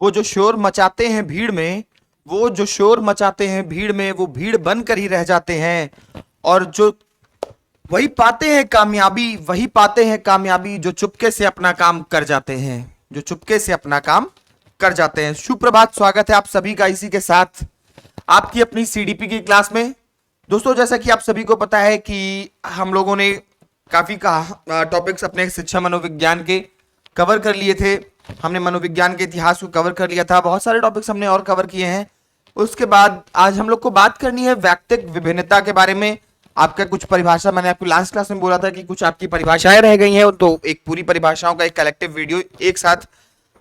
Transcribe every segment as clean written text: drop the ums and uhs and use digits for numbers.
वो जो शोर मचाते हैं भीड़ में, वो जो शोर मचाते हैं भीड़ में, वो भीड़ बनकर ही रह जाते हैं। और जो वही पाते हैं कामयाबी, वही पाते हैं कामयाबी जो चुपके से अपना काम कर जाते हैं, जो चुपके से अपना काम कर जाते हैं। सुप्रभात, स्वागत है आप सभी का इसी के साथ आपकी अपनी सीडीपी की क्लास में। दोस्तों, जैसा कि आप सभी को पता है कि हम लोगों ने काफी टॉपिक्स अपने शिक्षा मनोविज्ञान के कवर कर लिए थे। हमने मनोविज्ञान के इतिहास को कवर कर लिया था, बहुत सारे टॉपिक्स हमने और कवर किए हैं। उसके बाद आज हम लोग को बात करनी है वैयक्तिक विभिन्नता के बारे में। आपका कुछ परिभाषा, मैंने आपको लास्ट क्लास में बोला था कि कुछ आपकी परिभाषाएं रह गई हैं, तो एक पूरी परिभाषाओं का एक कलेक्टिव वीडियो एक साथ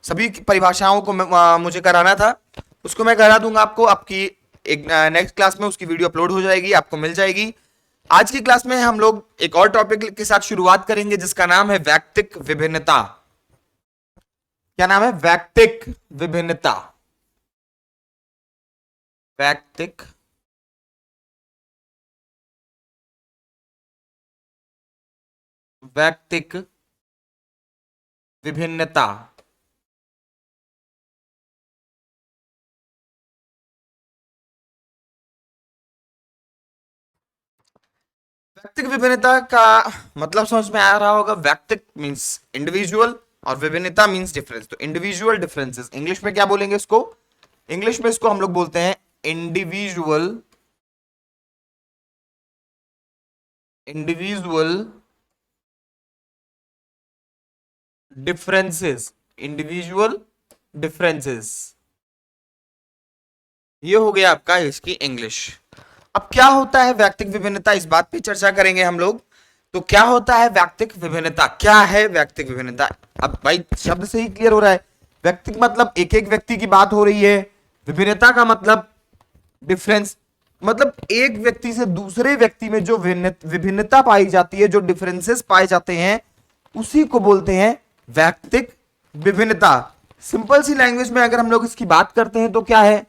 सभी परिभाषाओं को मुझे कराना था। उसको मैं करा दूंगा आपको, आपकी एक नेक्स्ट क्लास में उसकी वीडियो अपलोड हो जाएगी, आपको मिल जाएगी। आज की क्लास में हम लोग एक और टॉपिक के साथ शुरुआत करेंगे जिसका नाम है वैयक्तिक विभिन्नता। क्या नाम है? वैयक्तिक विभिन्नता। वैयक्तिक वैयक्तिक विभिन्नता। वैयक्तिक विभिन्नता का मतलब समझ में आ रहा होगा। वैयक्तिक मींस इंडिविजुअल और विभिन्नता मींस डिफरेंस। तो इंडिविजुअल डिफरेंसेस इंग्लिश में क्या बोलेंगे इसको? इंग्लिश में इसको हम लोग बोलते हैं individual individual differences. Individual differences, ये हो गया आपका इसकी इंग्लिश। अब क्या होता है वैयक्तिक विभिन्नता, इस बात पे चर्चा करेंगे हम लोग। तो क्या होता है वैयक्तिक विभिन्नता? क्या है वैयक्तिक विभिन्नता? अब भाई शब्द से ही क्लियर हो रहा है। व्यक्तिक मतलब एक एक व्यक्ति की बात हो रही है। विभिन्नता का मतलब डिफरेंस, मतलब एक व्यक्ति से दूसरे व्यक्ति में जो विभिन्नता पाई जाती है, जो डिफरेंसेस पाए जाते हैं, उसी को बोलते हैं वैयक्तिक विभिन्नता। सिंपल सी लैंग्वेज में अगर हम लोग इसकी बात करते हैं तो क्या है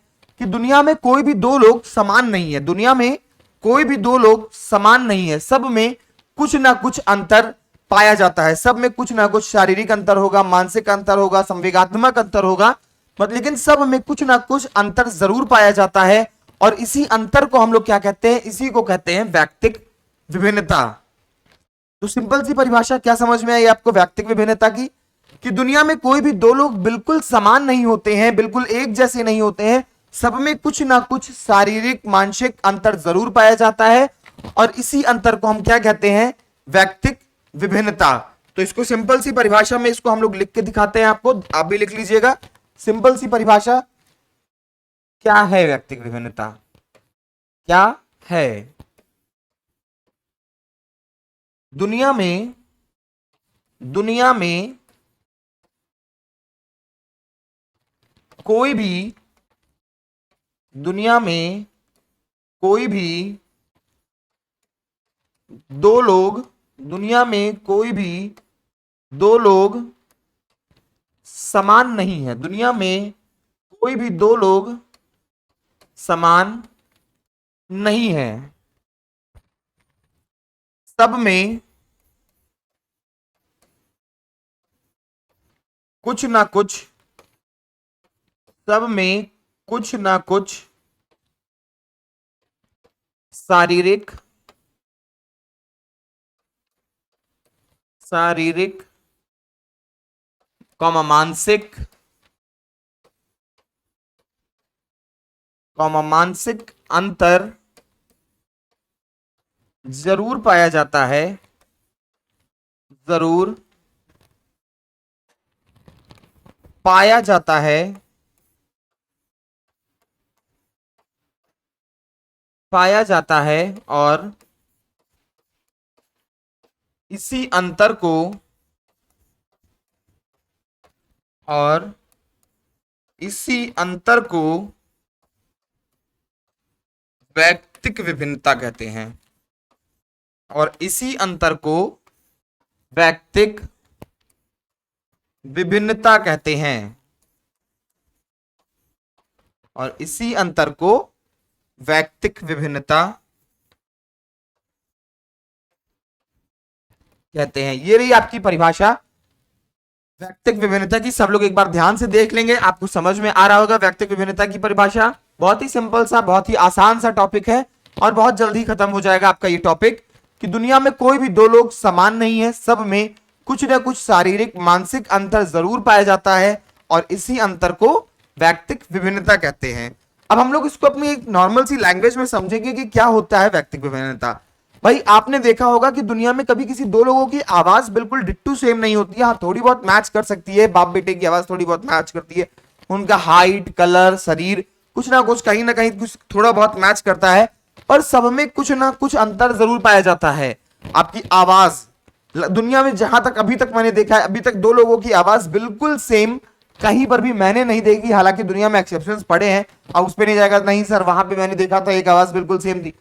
कि दुनिया में कोई भी दो लोग समान नहीं है। दुनिया में कोई भी दो लोग समान नहीं है, सब में कुछ ना कुछ अंतर पाया जाता है। सब में कुछ ना कुछ शारीरिक अंतर होगा, मानसिक अंतर होगा, संवेगात्मक अंतर होगा, मतलब लेकिन सब में कुछ ना कुछ अंतर जरूर पाया जाता है। और इसी अंतर को हम लोग क्या कहते हैं? इसी को कहते हैं वैयक्तिक विभिन्नता। तो सिंपल सी परिभाषा क्या समझ में आई आपको वैयक्तिक विभिन्नता की? कि दुनिया में कोई भी दो लोग बिल्कुल समान नहीं होते हैं, बिल्कुल एक जैसे नहीं होते हैं, सब में कुछ ना कुछ शारीरिक मानसिक अंतर जरूर पाया जाता है। और इसी अंतर को हम क्या कहते हैं? वैयक्तिक विभिन्नता। तो इसको सिंपल सी परिभाषा में इसको हम लोग लिख के दिखाते हैं आपको, आप भी लिख लीजिएगा। सिंपल सी परिभाषा क्या है वैयक्तिक विभिन्नता? क्या है? दुनिया में कोई भी दुनिया में कोई भी दो लोग दुनिया में कोई भी दो लोग समान नहीं है। दुनिया में कोई भी दो लोग समान नहीं है। सब में कुछ ना कुछ सब में कुछ ना कुछ शारीरिक शारीरिक मानसिक मानसिक अंतर जरूर पाया जाता है। जरूर पाया जाता है। पाया जाता है। और इसी अंतर को और इसी अंतर को वैयक्तिक विभिन्नता कहते हैं। और इसी अंतर को वैयक्तिक विभिन्नता कहते हैं। और इसी अंतर को वैयक्तिक विभिन्नता कहते हैं। ये रही आपकी परिभाषा व्यक्तिक विभिन्नता की सब लोग एक बार ध्यान से देख लेंगे, आपको समझ में आ रहा होगा व्यक्तिक विभिन्नता की परिभाषा। बहुत ही सिंपल सा, बहुत ही आसान सा टॉपिक है और बहुत जल्दी खत्म हो जाएगा आपका ये टॉपिक, कि दुनिया में कोई भी दो लोग समान नहीं है, सब में कुछ ना कुछ शारीरिक मानसिक अंतर जरूर पाया जाता है और इसी अंतर को व्यक्तिक विभिन्नता कहते हैं। अब हम लोग इसको अपनी एक नॉर्मल सी लैंग्वेज में समझेंगे कि क्या होता है व्यक्तिक विभिन्नता। भाई आपने देखा होगा कि दुनिया में कभी किसी दो लोगों की आवाज बिल्कुल डिट्टू सेम नहीं होती है, हाँ थोड़ी बहुत मैच कर सकती है, बाप बेटे की आवाज थोड़ी बहुत मैच करती है, उनका हाइट कलर शरीर कुछ ना कहीं कुछ थोड़ा बहुत मैच करता है, पर सब में कुछ ना कुछ अंतर जरूर पाया जाता है। आपकी आवाज दुनिया में जहां तक अभी तक मैंने देखा है, अभी तक दो लोगों की आवाज बिल्कुल सेम कहीं पर भी मैंने नहीं देखी, हालांकि दुनिया में एक्सेप्शंस पड़े हैं, अब उस पर नहीं जाएगा, नहीं सर वहां पे मैंने देखा था एक आवाज बिल्कुल सेम थी,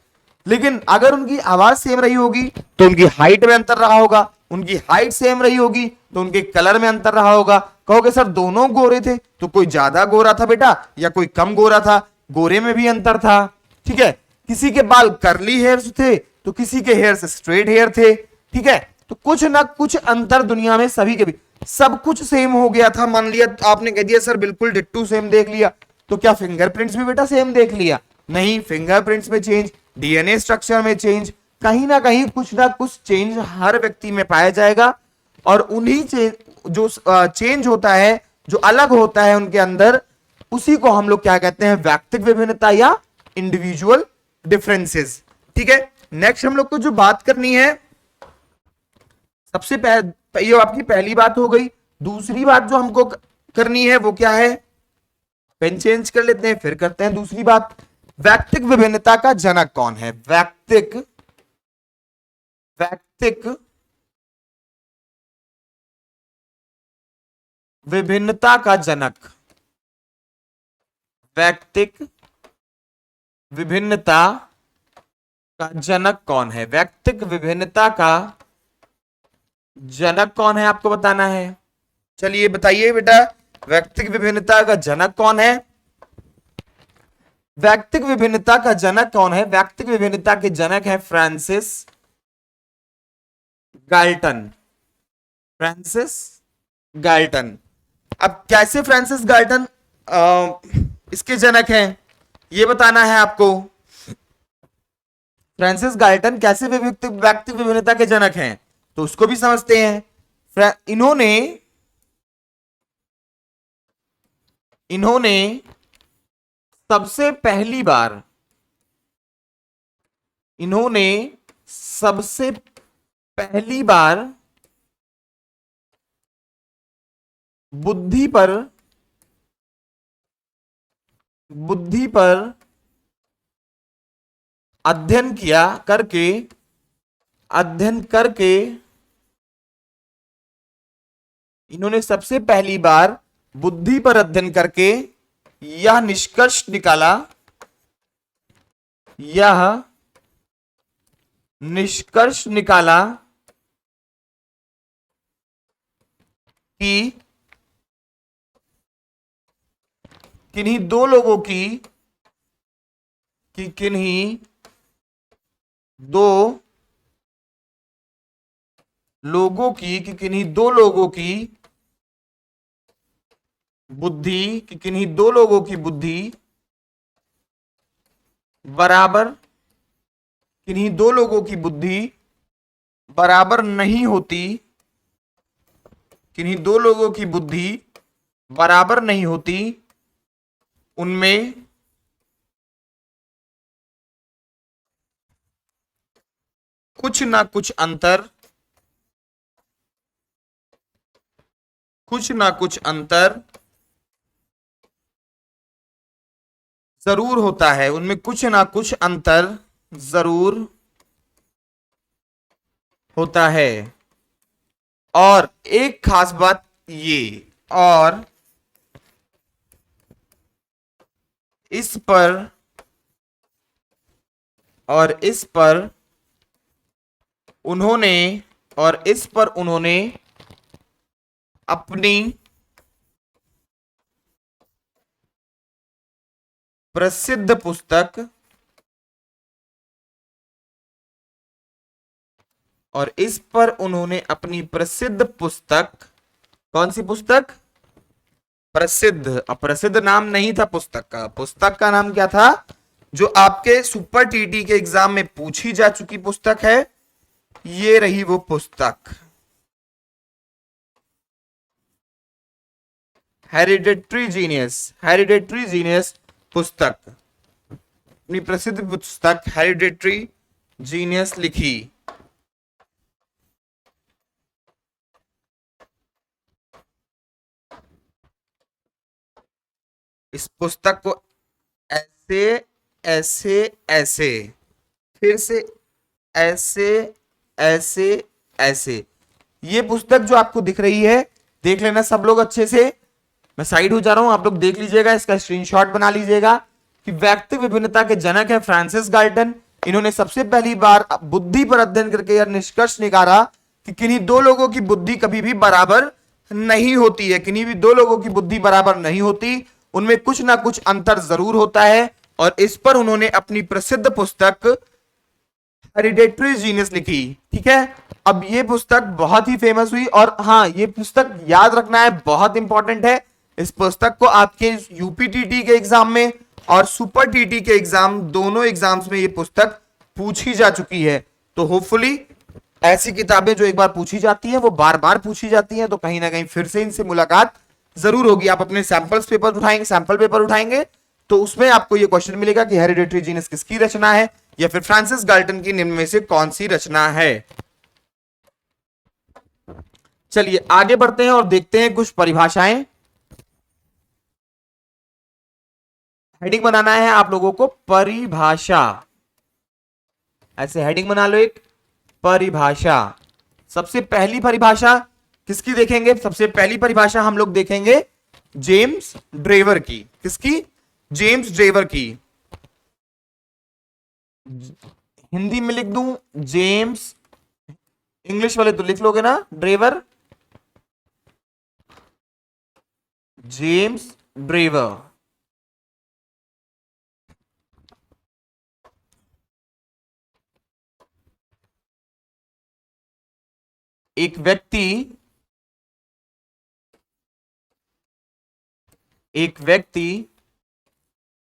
लेकिन अगर उनकी आवाज सेम रही होगी तो उनकी हाइट में अंतर रहा होगा, उनकी हाइट सेम रही होगी तो उनके कलर में अंतर रहा होगा। कहोगे सर दोनों गोरे थे, तो कोई ज्यादा गोरा था बेटा या कोई कम गोरा था, गोरे में भी अंतर था, ठीक है। किसी के बाल कर्ली हेयर्स थे तो किसी के हेयर्स स्ट्रेट हेयर थे, ठीक है। तो कुछ ना कुछ अंतर दुनिया में सभी के भी, सब कुछ सेम हो गया था, मान लिया आपने कह दिया सर बिल्कुल डिट्टू सेम देख लिया, तो क्या फिंगरप्रिंट्स भी बेटा सेम देख लिया? नहीं, फिंगरप्रिंट्स में चेंज, डीएनए स्ट्रक्चर में चेंज, कहीं ना कहीं कुछ ना कुछ चेंज हर व्यक्ति में पाया जाएगा और उन्हीं जो चेंज होता है, जो अलग होता है उनके अंदर, उसी को हम लोग क्या कहते हैं? व्यक्तिक विभिन्नता या इंडिविजुअल डिफरेंसेस, ठीक है। नेक्स्ट हम लोग को जो बात करनी है, सबसे पहले ये आपकी पहली बात हो गई। दूसरी बात जो हमको करनी है वो क्या है? पेन चेंज कर लेते हैं फिर करते हैं दूसरी बात। व्यक्तिक विभिन्नता का जनक कौन है? व्यक्तिक विभिन्नता का जनक, व्यक्तिक विभिन्नता का जनक कौन है? व्यक्तिक विभिन्नता का जनक कौन है आपको बताना है। चलिए बताइए बेटा, व्यक्तिक विभिन्नता का जनक कौन है? व्यक्तिक विभिन्नता का जनक कौन है? व्यक्तिक विभिन्नता के जनक है फ्रांसिस गाल्टन। Francis Galton. अब कैसे फ्रांसिस गाल्टन इसके जनक हैं ये बताना है आपको। फ्रांसिस गाल्टन कैसे व्यक्तिक विभिन्नता के जनक हैं तो उसको भी समझते हैं। इन्होंने सबसे पहली बार बुद्धि पर अध्ययन करके इन्होंने सबसे पहली बार बुद्धि पर अध्ययन करके यह निष्कर्ष निकाला कि किन्हीं दो लोगों की बुद्धि बराबर नहीं होती, किन्हीं दो लोगों की बुद्धि बराबर नहीं होती, उनमें कुछ ना कुछ अंतर जरूर होता है, उनमें कुछ ना कुछ अंतर जरूर होता है। और एक खास बात ये, और इस पर उन्होंने अपनी प्रसिद्ध पुस्तक कौन सी पुस्तक? प्रसिद्ध। अप्रसिद्ध नाम नहीं था पुस्तक का, पुस्तक का नाम क्या था? जो आपके सुपर टीटी के एग्जाम में पूछी जा चुकी पुस्तक है, ये रही वो पुस्तक, हेरिडेटरी जीनियस। हेरिडेटरी जीनियस पुस्तक, अपनी प्रसिद्ध पुस्तक हेरिडेटरी जीनियस लिखी। इस पुस्तक को ऐसे ऐसे ऐसे, फिर से ऐसे ऐसे ऐसे, ये पुस्तक जो आपको दिख रही है, देख लेना सब लोग अच्छे से। मैं साइड हो जा रहा हूं, आप लोग देख लीजिएगा, इसका स्क्रीनशॉट बना लीजिएगा कि व्यक्तिक विभिन्नता के जनक है फ्रांसिस गाल्टन। इन्होंने सबसे पहली बार बुद्धि पर अध्ययन करके यह निष्कर्ष निकाला कि किन्हीं दो लोगों की बुद्धि कभी भी बराबर नहीं होती है, किन्हीं भी दो लोगों की बुद्धि बराबर नहीं होती, उनमें कुछ ना कुछ अंतर जरूर होता है। और इस पर उन्होंने अपनी प्रसिद्ध पुस्तक हेरिडेटरी जीनियस लिखी। ठीक है, अब ये पुस्तक बहुत ही फेमस हुई, और हाँ, ये पुस्तक याद रखना है, बहुत इंपॉर्टेंट है। इस पुस्तक को आपके यूपीटीटी के एग्जाम में और सुपर टीटी के एग्जाम, दोनों एग्जाम्स में ये पुस्तक पूछी जा चुकी है। तो होपफुली ऐसी किताबें जो एक बार पूछी जाती हैं वो बार बार पूछी जाती हैं, तो कहीं ना कहीं फिर से इनसे मुलाकात जरूर होगी। आप अपने सैंपल्स पेपर उठाएंगे, सैंपल पेपर उठाएंगे, तो उसमें आपको ये क्वेश्चन मिलेगा कि हेरिडेटरी जीनस किसकी रचना है, या फिर फ्रांसिस गाल्टन की निम्न में से कौन सी रचना है। चलिए आगे बढ़ते हैं और देखते हैं कुछ परिभाषाएं। हेडिंग बनाना है आप लोगों को, परिभाषा, ऐसे हेडिंग बना लो एक, परिभाषा। सबसे पहली परिभाषा किसकी देखेंगे? सबसे पहली परिभाषा हम लोग देखेंगे जेम्स ड्रेवर की। किसकी? जेम्स ड्रेवर की। हिंदी में लिख दूं जेम्स, इंग्लिश वाले तो लिख लोगे ना ड्रेवर, जेम्स ड्रेवर। एक व्यक्ति, एक व्यक्ति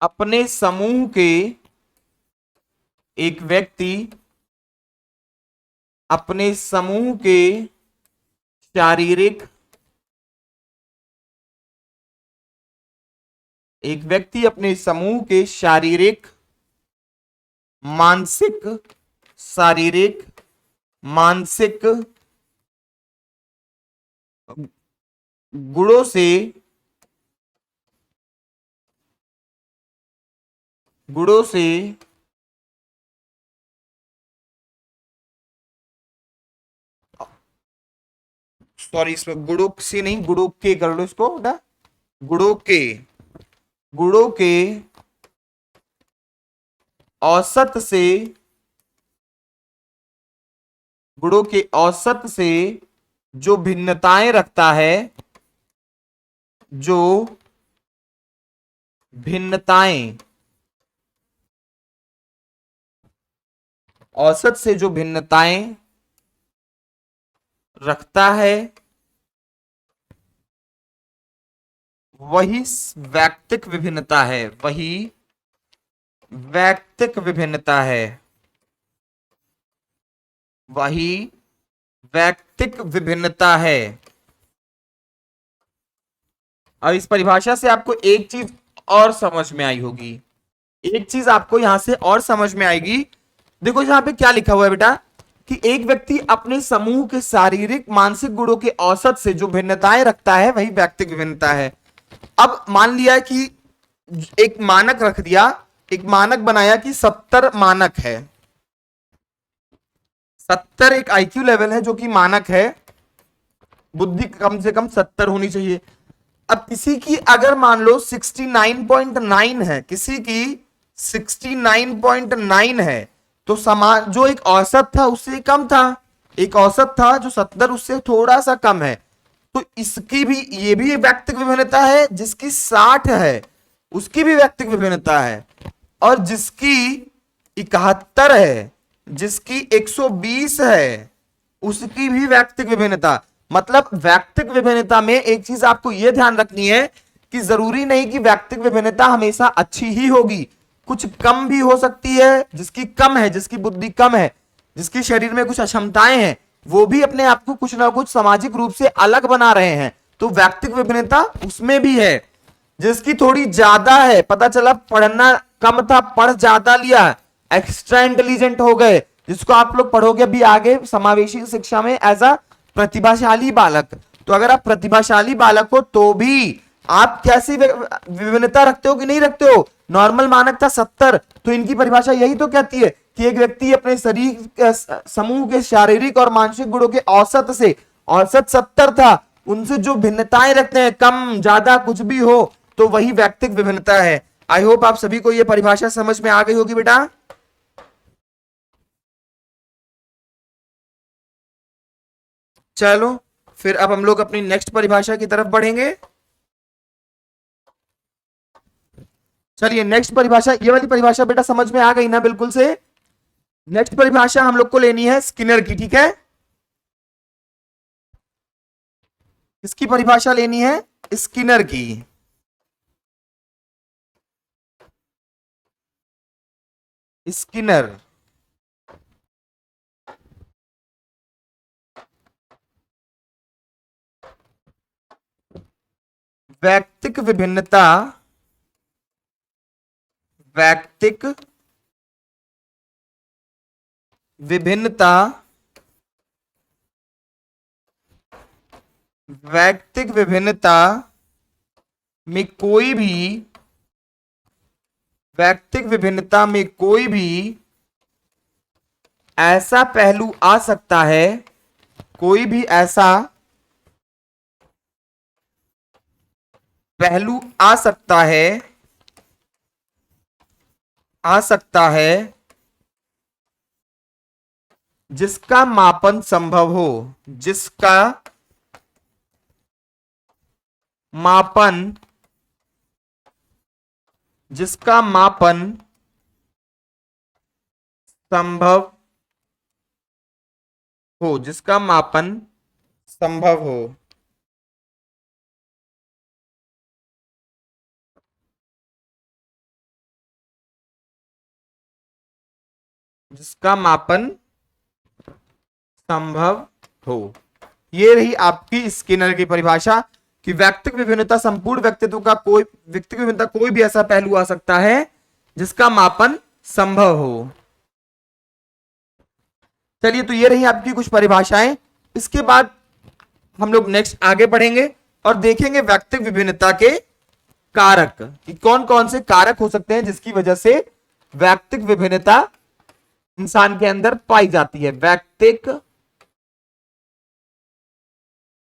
अपने समूह के, एक व्यक्ति अपने समूह के शारीरिक, एक व्यक्ति अपने समूह के शारीरिक, मानसिक, शारीरिक, मानसिक गुणों से, गुणों से सॉरी, इसमें गुणों से नहीं, गुणों के कर लो इसको बेटा, गुणों के, गुणों के औसत से, गुणों के औसत से जो भिन्नताएं रखता है, जो भिन्नताएं, औसत से जो भिन्नताएं रखता है, वही वैयक्तिक विभिन्नता है, वही वैयक्तिक विभिन्नता है, वही वैयक्तिक विभिन्नता है। अब इस परिभाषा से आपको एक चीज और समझ में आई होगी, एक चीज आपको यहां से और समझ में आएगी। देखो यहां पे क्या लिखा हुआ है बेटा, कि एक व्यक्ति अपने समूह के शारीरिक मानसिक गुणों के औसत से जो भिन्नताएं रखता है वही व्यक्तिक विभिन्नता है। अब मान लिया कि एक मानक रख दिया, एक मानक बनाया कि 70 मानक है, 70 एक आईक्यू लेवल है जो कि मानक है, बुद्धि कम से कम 70 होनी चाहिए। अब किसी की अगर मान लो 69.9 है, किसी की 69.9 है, तो समान जो एक औसत था उससे कम था, एक औसत था जो 70 उससे थोड़ा सा कम है, तो इसकी भी, ये भी व्यक्तिक विभिन्नता है। जिसकी 60 है उसकी भी व्यक्तिक विभिन्नता है, और जिसकी 71 है, जिसकी 120 है, उसकी भी व्यक्तिक विभिन्नता। मतलब व्यक्तिक विभिन्नता में एक चीज आपको यह ध्यान रखनी है कि जरूरी नहीं कि व्यक्तिक विभिन्नता हमेशा अच्छी ही होगी, कुछ कम भी हो सकती है। जिसकी कम है, जिसकी बुद्धि कम है, जिसकी शरीर में कुछ अक्षमताएं हैं, वो भी अपने आप को कुछ ना कुछ सामाजिक रूप से अलग बना रहे हैं, तो व्यक्तिक विभिन्नता उसमें भी है। जिसकी थोड़ी ज्यादा है, पता चला पढ़ना कम था, पढ़ ज्यादा लिया, एक्स्ट्रा इंटेलिजेंट हो गए, जिसको आप लोग पढ़ोगे अभी आगे समावेशी शिक्षा में एज अ प्रतिभाशाली बालक। तो अगर आप प्रतिभाशाली बालक हो तो भी आप कैसी विभिन्नता रखते हो कि नहीं रखते हो। नॉर्मल मानक था 70, तो इनकी परिभाषा यही तो कहती है कि एक व्यक्ति अपने शरीर समूह के शारीरिक और मानसिक गुणों के औसत से, औसत 70 था, उनसे जो भिन्नताएं रखते हैं, कम ज्यादा कुछ भी हो, तो वही व्यक्तिक विभिन्नता है। आई होप आप सभी को यह परिभाषा समझ में आ गई होगी बेटा। चलो फिर अब हम लोग अपनी नेक्स्ट परिभाषा की तरफ बढ़ेंगे। चलिए नेक्स्ट परिभाषा, ये वाली परिभाषा बेटा समझ में आ गई ना बिल्कुल से। नेक्स्ट परिभाषा हम लोग को लेनी है स्किनर की, ठीक है। इसकी परिभाषा लेनी है स्किनर की। स्किनर व्यक्तिक विभिन्नता, व्यक्तिक विभिन्नता, व्यक्तिक विभिन्नता में कोई भी, व्यक्तिक विभिन्नता में कोई भी ऐसा पहलू आ सकता है, कोई भी ऐसा पहलू आ सकता है, आ सकता है जिसका मापन संभव हो, जिसका मापन, जिसका मापन संभव हो, जिसका मापन संभव हो। जिसका मापन संभव हो, ये रही आपकी स्किनर की परिभाषा कि व्यक्तिक विभिन्नता संपूर्ण व्यक्तित्व का कोई, व्यक्तिक विभिन्नता कोई भी ऐसा पहलू आ सकता है जिसका मापन संभव हो। चलिए तो ये रही आपकी कुछ परिभाषाएं। इसके बाद हम लोग नेक्स्ट आगे बढ़ेंगे और देखेंगे व्यक्तिक विभिन्नता के कारक कि कौन कौन से कारक हो सकते हैं जिसकी वजह से व्यक्तिक विभिन्नता इंसान के अंदर पाई जाती है। व्यक्तिक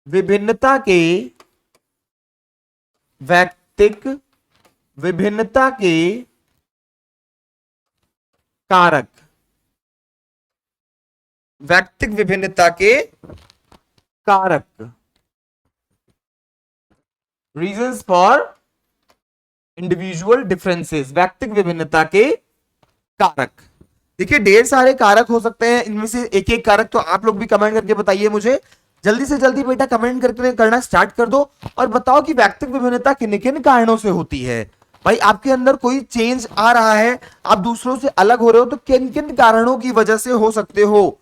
विभिन्नता के, व्यक्तिक विभिन्नता के कारक, व्यक्तिक विभिन्नता के कारक, रीजंस फॉर इंडिविजुअल डिफरेंसेस, व्यक्तिक विभिन्नता के कारक। देखिए ढेर सारे कारक हो सकते हैं, इनमें से एक एक कारक तो आप लोग भी कमेंट करके बताइए मुझे। जल्दी से जल्दी बेटा कमेंट करके करना स्टार्ट कर दो और बताओ कि व्यक्तिक विभिन्नता किन किन कारणों से होती है। भाई आपके अंदर कोई चेंज आ रहा है, आप दूसरों से अलग हो रहे हो, तो किन किन कारणों की वजह से हो सकते हो,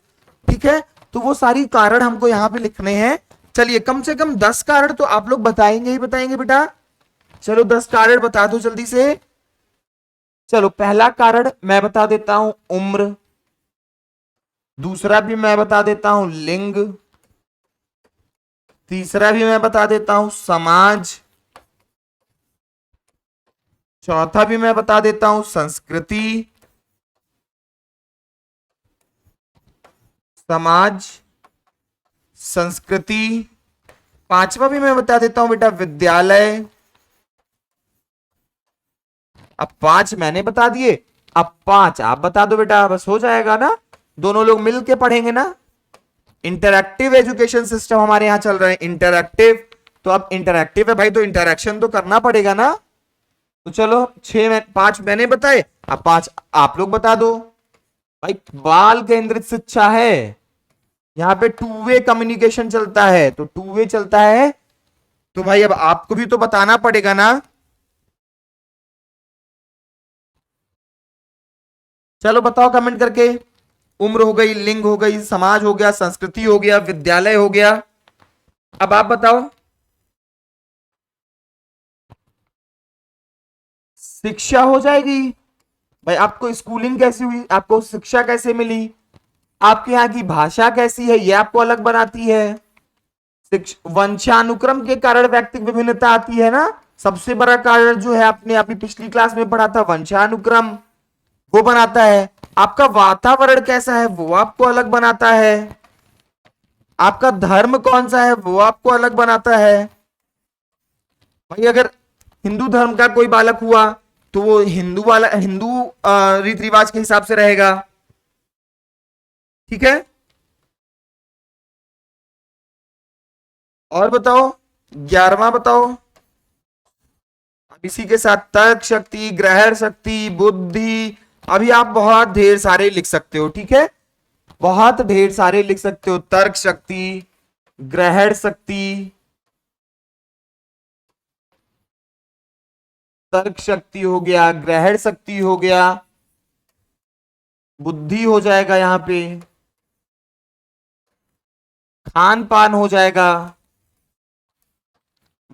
ठीक है। तो वो सारी कारण हमको यहाँ पे लिखने हैं। चलिए कम से कम 10 कारण तो आप लोग बताएंगे ही बताएंगे बेटा। चलो 10 कारण बता दो जल्दी से। चलो पहला कारण मैं बता देता हूं, उम्र। दूसरा भी मैं बता देता हूं, लिंग। तीसरा भी मैं बता देता हूं, समाज। चौथा भी मैं बता देता हूं, संस्कृति। समाज, संस्कृति। पांचवा भी मैं बता देता हूं बेटा, विद्यालय। अब 5 मैंने बता दिए, अब 5 आप बता दो बेटा, बस हो जाएगा ना, दोनों लोग मिल के पढ़ेंगे ना। इंटरैक्टिव एजुकेशन सिस्टम हमारे यहां चल रहा है, इंटरैक्टिव। तो अब इंटरैक्टिव है भाई, तो इंटरैक्शन तो करना पड़ेगा ना। तो चलो 5 मैंने बताए, अब 5 आप लोग बता दो। भाई बाल केंद्रित शिक्षा है, यहाँ पे टू वे कम्युनिकेशन चलता है, तो टू वे चलता है। तो भाई अब आपको भी तो बताना पड़ेगा ना। चलो बताओ कमेंट करके। उम्र हो गई, लिंग हो गई, समाज हो गया, संस्कृति हो गया, विद्यालय हो गया। अब आप बताओ। शिक्षा हो जाएगी। भाई आपको स्कूलिंग कैसी हुई, आपको शिक्षा कैसे मिली, आपके यहाँ की भाषा कैसी है, ये आपको अलग बनाती है। वंशानुक्रम के कारण व्यक्तिगत विभिन्नता आती है ना। सबसे बड़ा कारण जो है, आपने अभी पिछली क्लास में पढ़ा था, वंशानुक्रम, वो बनाता है। आपका वातावरण कैसा है वो आपको अलग बनाता है। आपका धर्म कौन सा है वो आपको अलग बनाता है। भाई अगर हिंदू धर्म का कोई बालक हुआ तो वो हिंदू वाला, हिंदू रीति रिवाज के हिसाब से रहेगा। ठीक है। और बताओ, 11वां बताओ। अब इसी के साथ तर्क शक्ति, ग्रहण शक्ति, बुद्धि। अभी आप बहुत ढेर सारे लिख सकते हो, ठीक है, बहुत ढेर सारे लिख सकते हो। तर्क शक्ति, ग्रहण शक्ति, तर्क शक्ति हो गया, ग्रहण शक्ति हो गया, बुद्धि हो जाएगा, यहां पे खान पान हो जाएगा।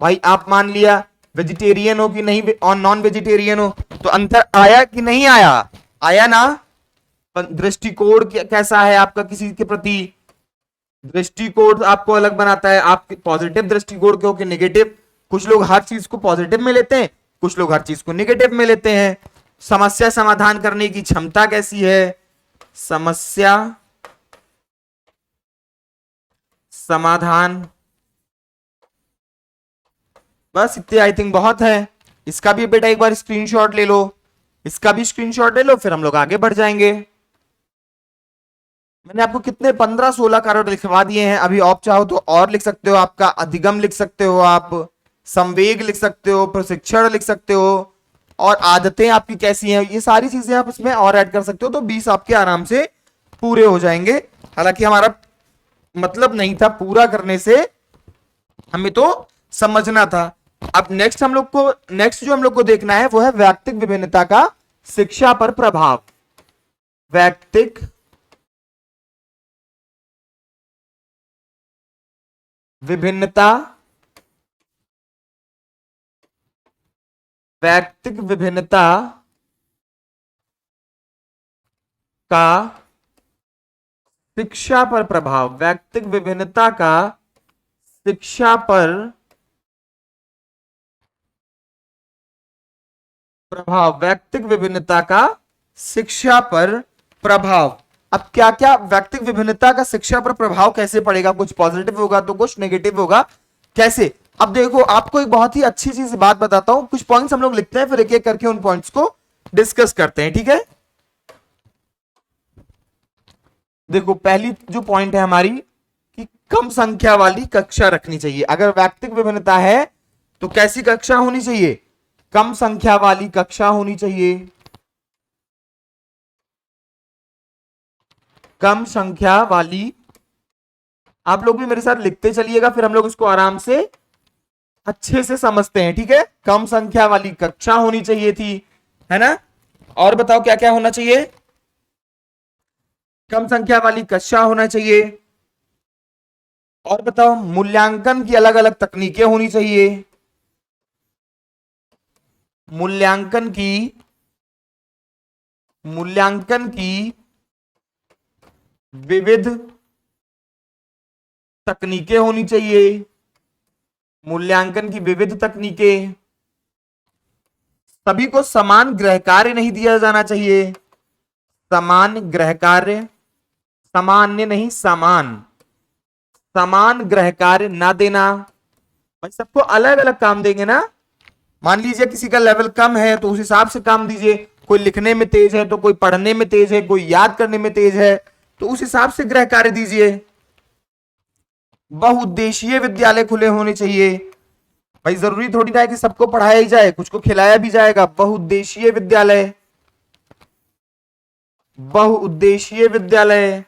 भाई आप मान लिया वेजिटेरियन हो कि नहीं और नॉन वेजिटेरियन हो, तो अंतर आया कि नहीं आया, आया ना। दृष्टिकोण कैसा है आपका किसी के प्रति, दृष्टिकोण आपको अलग बनाता है। आप पॉजिटिव दृष्टिकोण के हो कि नेगेटिव। कुछ लोग हर चीज को पॉजिटिव में लेते हैं, कुछ लोग हर चीज को नेगेटिव में लेते हैं। समस्या समाधान करने की क्षमता कैसी है, समस्या समाधान, बस इतने आई थिंक बहुत है। इसका भी बेटा एक बार स्क्रीनशॉट ले लो, इसका भी स्क्रीनशॉट ले लो, फिर हम लोग आगे बढ़ जाएंगे। मैंने आपको कितने 15-16 कारण लिखवा दिए हैं। अभी आप चाहो तो और लिख सकते हो, आपका अधिगम लिख सकते हो, आप संवेग लिख सकते हो, प्रशिक्षण लिख सकते हो, और आदतें आपकी कैसी हैं, ये सारी चीजें आप इसमें और ऐड कर सकते हो। तो 20 आपके आराम से पूरे हो जाएंगे। हालांकि हमारा मतलब नहीं था पूरा करने से, हमें तो समझना था। अब नेक्स्ट जो हम लोग को देखना है वो है व्यक्तिक विभिन्नता का शिक्षा पर प्रभाव। व्यक्तिक विभिन्नता, व्यक्तिक विभिन्नता का शिक्षा पर प्रभाव, व्यक्तिक विभिन्नता का शिक्षा पर प्रभाव, व्यक्तिक विभिन्नता का शिक्षा पर प्रभाव। अब क्या क्या व्यक्तिक विभिन्नता का शिक्षा पर प्रभाव कैसे पड़ेगा, कुछ पॉजिटिव होगा तो कुछ नेगेटिव होगा, कैसे। अब देखो आपको एक बहुत ही अच्छी चीज बात बताता हूं, कुछ पॉइंट्स हम लोग लिखते हैं, फिर एक एक करके उन पॉइंट्स को डिस्कस करते हैं, ठीक है। देखो पहली जो पॉइंट है हमारी कि कम संख्या वाली कक्षा रखनी चाहिए। अगर व्यक्तिक विभिन्नता है तो कैसी कक्षा होनी चाहिए, कम संख्या वाली कक्षा होनी चाहिए, कम संख्या वाली। आप लोग भी मेरे साथ लिखते चलिएगा, फिर हम लोग इसको आराम से अच्छे से समझते हैं, ठीक है। कम संख्या वाली कक्षा होनी चाहिए थी, है ना। और बताओ क्या क्या होना चाहिए, कम संख्या वाली कक्षा होना चाहिए। और बताओ मूल्यांकन की अलग अलग तकनीकें होनी चाहिए, मूल्यांकन की विविध तकनीकें होनी चाहिए, मूल्यांकन की विविध तकनीकें। सभी को समान गृह कार्य नहीं दिया जाना चाहिए, समान गृह कार्य, सामान्य नहीं समान, समान गृह कार्य ना देना। भाई सबको अलग अलग काम देंगे ना। मान लीजिए किसी का लेवल कम है तो उस हिसाब से काम दीजिए, कोई लिखने में तेज है तो कोई पढ़ने में तेज है, कोई याद करने में तेज है, तो उस हिसाब से गृह कार्य दीजिए। बहुउद्देशीय विद्यालय खुले होने चाहिए। भाई जरूरी थोड़ी ना है कि सबको पढ़ाया ही जाए, कुछ को खिलाया भी जाएगा। बहुउद्देशीय विद्यालय, बहुउद्देशीय विद्यालय,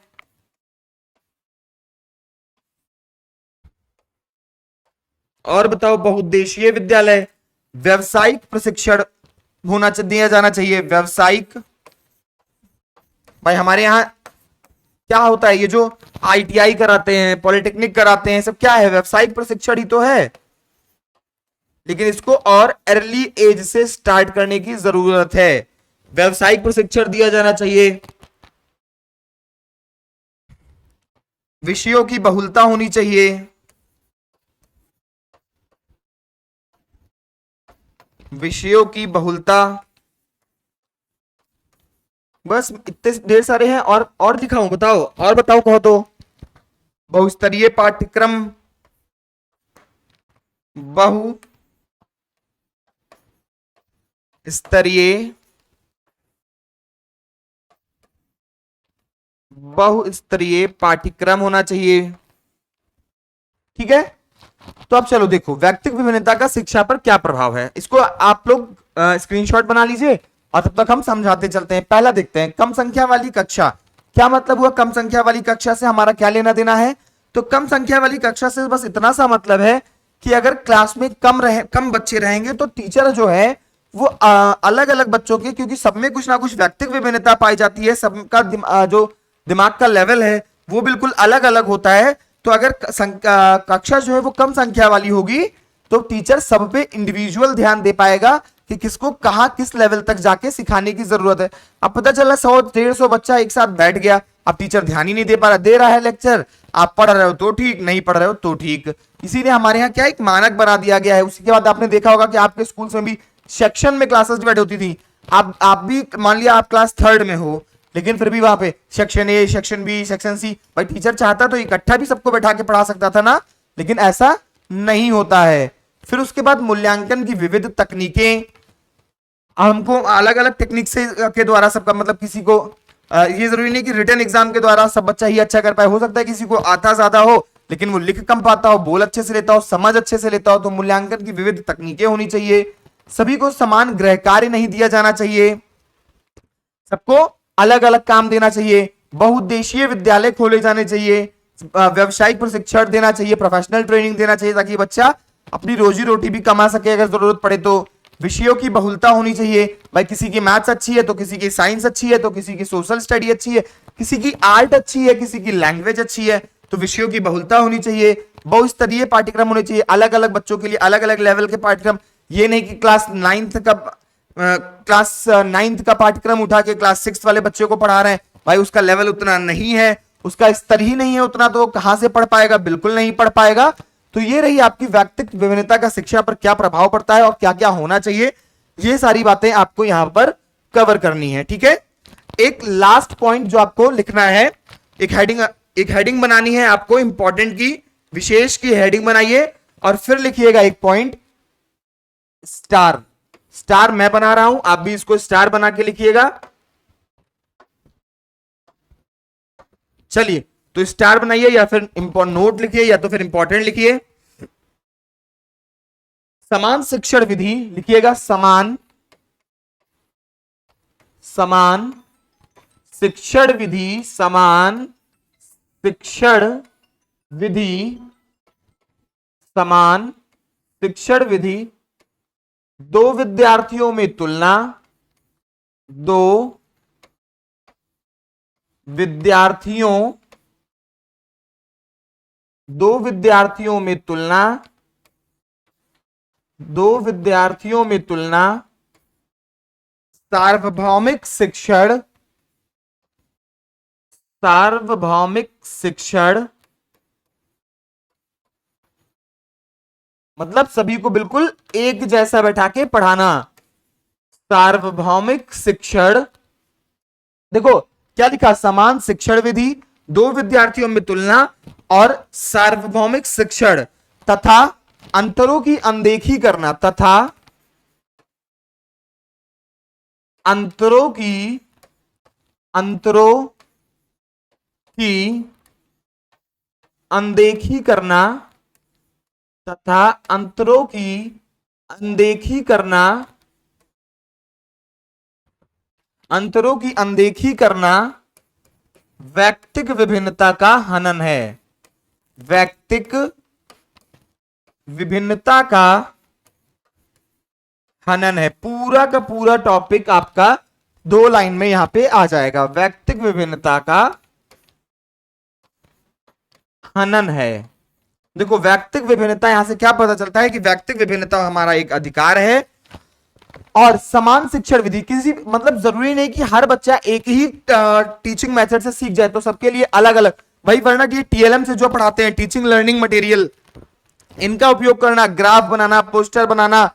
और बताओ, बहुउद्देशीय विद्यालय, व्यवसायिक प्रशिक्षण होना दिया जाना चाहिए, व्यवसायिक। भाई हमारे यहाँ क्या होता है, ये जो आईटीआई कराते हैं, पॉलिटेक्निक कराते हैं, सब क्या है, व्यवसायिक प्रशिक्षण ही तो है। लेकिन इसको और अर्ली एज से स्टार्ट करने की जरूरत है, व्यवसायिक प्रशिक्षण दिया जाना चाहिए। विषयों की बहुलता होनी चाहिए, विषयों की बहुलता। बस इतने ढेर सारे हैं, और दिखाऊं, बताओ, और बताओ, कहो तो। बहुस्तरीय पाठ्यक्रम, बहु स्तरीय, बहुस्तरीय पाठ्यक्रम होना चाहिए। ठीक है, तो अब चलो देखो, व्यक्तिगत विभिन्नता का शिक्षा पर क्या प्रभाव है, इसको आप लोग स्क्रीनशॉट बना लीजिए और तब तक हम समझाते चलते हैं। पहला देखते हैं, कम संख्या वाली कक्षा। क्या मतलब हुआ कम संख्या वाली कक्षा से, हमारा क्या लेना देना है? तो कम संख्या वाली कक्षा से बस इतना सा मतलब है कि अगर क्लास में कम बच्चे रहेंगे तो टीचर जो है वो अलग अलग बच्चों के, क्योंकि सब में कुछ ना कुछ व्यक्तिगत विभिन्नता पाई जाती है, सबका जो दिमाग का लेवल है वो बिल्कुल अलग अलग होता है। तो अगर कक्षा जो है वो कम संख्या वाली होगी तो टीचर सब पे इंडिविजुअल ध्यान दे पाएगा कि किसको कहां किस लेवल तक जाके सिखाने की जरूरत है। अब पता चला 100-150 बच्चा एक साथ बैठ गया, अब टीचर ध्यान ही नहीं दे पा रहा, दे रहा है लेक्चर, आप पढ़ रहे हो तो ठीक, नहीं पढ़ रहे हो तो ठीक। इसीलिए हमारे यहाँ क्या एक मानक बना दिया गया है। उसके बाद आपने देखा होगा कि आपके स्कूल में भी सेक्शन में क्लासेस डिवाइड होती थी। आप भी मान लिया आप क्लास 3rd में हो, लेकिन फिर भी वहां पे section A, section B, section C, भाई टीचर चाहता तो इकट्ठा भी सबको बैठा के पढ़ा सकता था ना, लेकिन ऐसा नहीं होता है। फिर उसके बाद मूल्यांकन की विविध तकनीकें, हमको अलग अलग टेक्निक से के द्वारा सबका मतलब, किसी को ये जरूरी नहीं कि रिटन एग्जाम के द्वारा सब बच्चा ही अच्छा कर पाए, हो सकता है किसी को आता ज्यादा हो लेकिन वो लिख कम पाता हो, बोल अच्छे से लेता हो, समझ अच्छे से लेता हो। तो मूल्यांकन की विविध तकनीकें होनी चाहिए, सभी को समान गृह कार्य नहीं दिया जाना चाहिए, सबको अलग अलग काम देना चाहिए, बहुउद्देशीय विद्यालय खोले जाने चाहिए, व्यवसायिक प्रशिक्षण देना चाहिए, प्रोफेशनल ट्रेनिंग देना चाहिए ताकि बच्चा अपनी रोजी रोटी भी कमा सके अगर जरूरत पड़े तो। विषयों की बहुलता होनी चाहिए, भाई किसी की मैथ्स अच्छी है तो किसी की साइंस अच्छी है, तो किसी की सोशल स्टडी अच्छी है, किसी की आर्ट अच्छी है, किसी की लैंग्वेज अच्छी है, तो विषयों की बहुलता होनी चाहिए। बहुस्तरीय पाठ्यक्रम होने चाहिए, अलग अलग बच्चों के लिए अलग अलग लेवल के पाठ्यक्रम। ये नहीं कि क्लास 9th का पाठ्यक्रम उठा के क्लास 6 वाले बच्चों को पढ़ा रहे हैं, भाई उसका लेवल उतना नहीं है, उसका स्तर ही नहीं है उतना, तो कहां से पढ़ पाएगा, बिल्कुल नहीं पढ़ पाएगा। तो ये रही आपकी व्यक्तिगत विभिन्नता का शिक्षा पर क्या प्रभाव पड़ता है और क्या क्या होना चाहिए, ये सारी बातें आपको यहां पर कवर करनी है। ठीक है, एक लास्ट पॉइंट जो आपको लिखना है, एक हेडिंग बनानी है आपको इंपॉर्टेंट की, विशेष की हेडिंग बनाइए और फिर लिखिएगा एक पॉइंट, स्टार मैं बना रहा हूं, आप भी इसको स्टार बना के लिखिएगा। चलिए, तो स्टार बनाइए या फिर नोट लिखिए या तो फिर इंपॉर्टेंट लिखिए। समान शिक्षण विधि लिखिएगा, समान शिक्षण विधि, समान शिक्षण विधि, समान शिक्षण विधि, दो विद्यार्थियों में तुलना, दो विद्यार्थियों में तुलना, दो विद्यार्थियों में तुलना, सार्वभौमिक शिक्षण, सार्वभौमिक शिक्षण मतलब सभी को बिल्कुल एक जैसा बैठा के पढ़ाना, सार्वभौमिक शिक्षण। देखो क्या लिखा, समान शिक्षण विधि, दो विद्यार्थियों में तुलना और सार्वभौमिक शिक्षण तथा अंतरों की अनदेखी करना, तथा अंतरों की अनदेखी करना, तथा अंतरों की अनदेखी करना, अंतरों की अनदेखी करना व्यक्तिगत विभिन्नता का हनन है, व्यक्तिगत विभिन्नता का हनन है। पूरा का पूरा टॉपिक आपका 2 लाइन में यहां पे आ जाएगा। वैयक्तिक विभिन्नता का हनन है। देखो वैयक्तिक विभिन्नता, यहां से क्या पता चलता है कि वैयक्तिक विभिन्नता हमारा एक अधिकार है। और समान शिक्षण विधि, किसी मतलब जरूरी नहीं कि हर बच्चा एक ही टीचिंग मेथड से सीख जाए, तो सबके लिए अलग अलग भाई, वरना ये टीएलएम से जो पढ़ाते हैं टीचिंग लर्निंग मटेरियल, इनका उपयोग करना, ग्राफ बनाना, पोस्टर बनाना,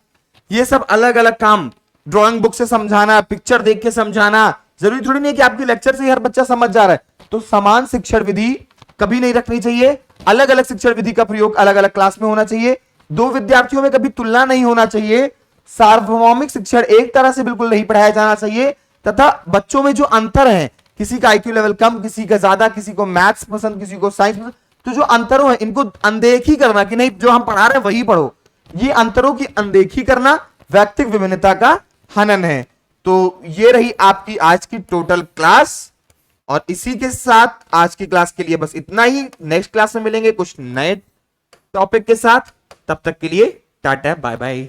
ये सब अलग अलग काम, ड्राइंग बुक से समझाना, पिक्चर देख के समझाना, जरूरी थोड़ी नहीं कि आपके लेक्चर से ही हर बच्चा समझ जा रहा है। तो समान शिक्षण विधि कभी नहीं रखनी चाहिए। अलग अलग शिक्षण विधि का प्रयोग अलग अलग क्लास में होना चाहिए। 2 विद्यार्थियों में कभी तुलना नहीं होना चाहिए। सार्वभौमिक शिक्षण एक तरह से बिल्कुल नहीं पढ़ाया जाना चाहिए। तथा बच्चों में जो अंतर है, किसी का आईक्यू लेवल कम, किसी का ज्यादा, किसी को मैथ्स पसंद, किसी को साइंस पसंद, तो जो अंतरों है इनको अनदेखी करना कि नहीं जो हम पढ़ा रहे हैं वही पढ़ो, ये अंतरों की अनदेखी करना वैयक्तिक विभिन्नता का हनन है। तो ये रही आपकी आज की टोटल क्लास, और इसी के साथ आज की क्लास के लिए बस इतना ही। नेक्स्ट क्लास में मिलेंगे कुछ नए टॉपिक के साथ, तब तक के लिए टाटा बाय बाय।